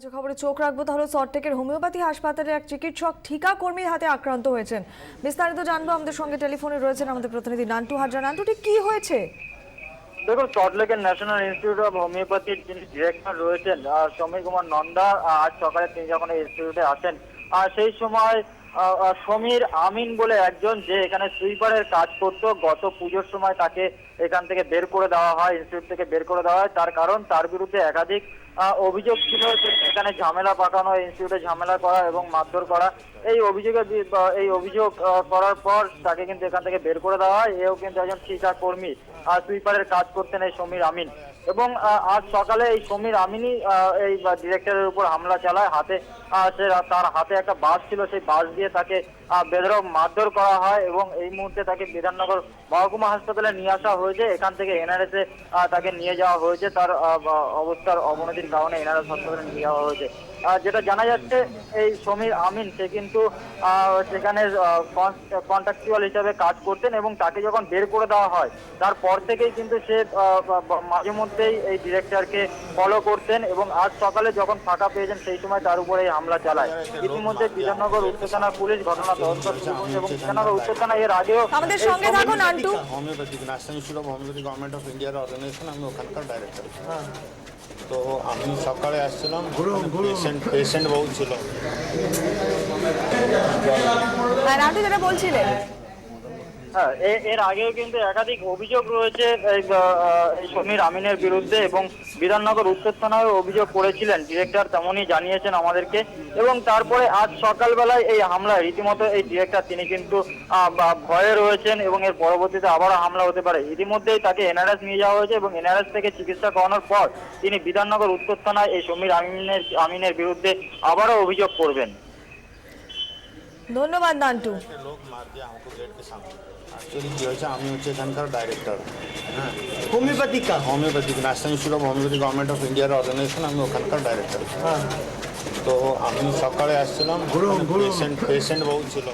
যে খবরে চোখ রাখবো তাহলে সল্টলেকের হোমিওপ্যাথি হাসপাতালে এক চিকিৎসক ঠিকা কর্মীর হাতে আক্রান্ত হয়েছেন। বিস্তারিত জানবো, আমাদের সঙ্গে টেলিফোনে রয়েছেন আমাদের প্রতিনিধি নান্টু হাজরা। নান্টু, ঠিক কি হয়েছে? দেখুন, সল্টলেকের ন্যাশনাল ইনস্টিটিউট অফ হোমিওপ্যাথির যিনি ডিরেক্টর রয়েছেন সমীর কুমার নন্দা, আজ সকালে তিনি যখন এই ইনস্টিটিউটে আসেন সেই সময় সমীর আমিন বলে একজন, যে এখানে সুইপারের কাজ করতো, গত পুজোর সময় তাকে এখান থেকে বের করে দেওয়া হয়, ইনস্টিটিউট থেকে বের করে দেওয়া হয়। তার কারণ তার বিরুদ্ধে একাধিক অভিযোগ ছিল যে এখানে ঝামেলা পাকানো, ইনস্টিটিউটে ঝামেলা করা এবং মারধর করা। এই অভিযোগ করার পর তাকে কিন্তু এখান থেকে বের করে দেওয়া হয়। এও কিন্তু একজন ঠিকা কর্মী, সুইপারের কাজ করতেন এই সমীর আমিন। এবং আজ সকালে এই সমীর আমিনই এই ডিরেক্টরের উপর হামলা চালায়। তার হাতে একটা বাস ছিল, সেই বাস দিয়ে তাকে বেধড়ক মারধর করা হয় এবং এই মুহূর্তে তাকে বিধাননগর মহকুমা হাসপাতালে নিয়ে আসা হয়েছে। এখান থেকে এনআরএস এ তাকে নিয়ে যাওয়া হয়েছে। তার অবস্থার অবনতির কারণে এনআরএস হাসপাতালে নিয়ে যাওয়া হয়েছে। যেটা জানা যাচ্ছে, এই সমীর আমিন সে কিন্তু সেখানে কন্ট্রাকচুয়াল হিসাবে কাজ করতেন এবং তাকে যখন বের করে দেওয়া হয় তারপর থেকেই কিন্তু সে মাঝে মধ্যেই এই ডিরেক্টরকে ফলো করতেন এবং আজ সকালে যখন ফাঁকা পেয়েছেন সেই সময় তার উপরে এই হামলা চালায়। ইতিমধ্যে বিধাননগর উত্তর থানার পুলিশ ঘটনা তদন্ত এবং বিধাননগর উত্তর থানা এর আগেও আমাদের সঙ্গে থাকুন Nantu. Homeopathic national institute of homeopathy government of ইন্ডিয়ার অর্গানাইজেশন, আমি ওখানকার ডাইরেক্টর। তো আমি সকালে আসছিলাম, পেশেন্ট বহু ছিল। নান্টু, যেটা বলছিলেন, হ্যাঁ, এর আগেও কিন্তু একাধিক অভিযোগ রয়েছে এই সমীর আমিনের বিরুদ্ধে এবং বিধাননগর উত্তর থানায় অভিযোগ করেছিলেন ডিরেক্টর, তেমনই জানিয়েছেন আমাদেরকে। এবং তারপরে আজ সকালবেলায় এই হামলায় রীতিমতো এই ডিরেক্টর তিনি কিন্তু ভয়ে রয়েছেন এবং এর পরবর্তীতে আবারও হামলা হতে পারে। ইতিমধ্যেই তাকে এনআরএস নিয়ে যাওয়া হয়েছে এবং এনআরএস থেকে চিকিৎসা করানোর পর তিনি বিধাননগর উত্তর থানায় এই সমীর আমিনের বিরুদ্ধে আবারও অভিযোগ করবেন। ধন্যবাদ নান্টু। লোক মার দিয়ে আমাকে গেট কে সামনে। অ্যাকচুয়ালি কি হয়েছে, আমি হচ্ছে এখানকার ডাইরেক্টর। হ্যাঁ, homeopathic national institute of homeopathy government of ইন্ডিয়ার অর্গানাইজেশন, আমি ওখানকার ডাইরেক্টর। তো আমি সকালে আসছিলাম, পেশেন্ট বহু ছিল।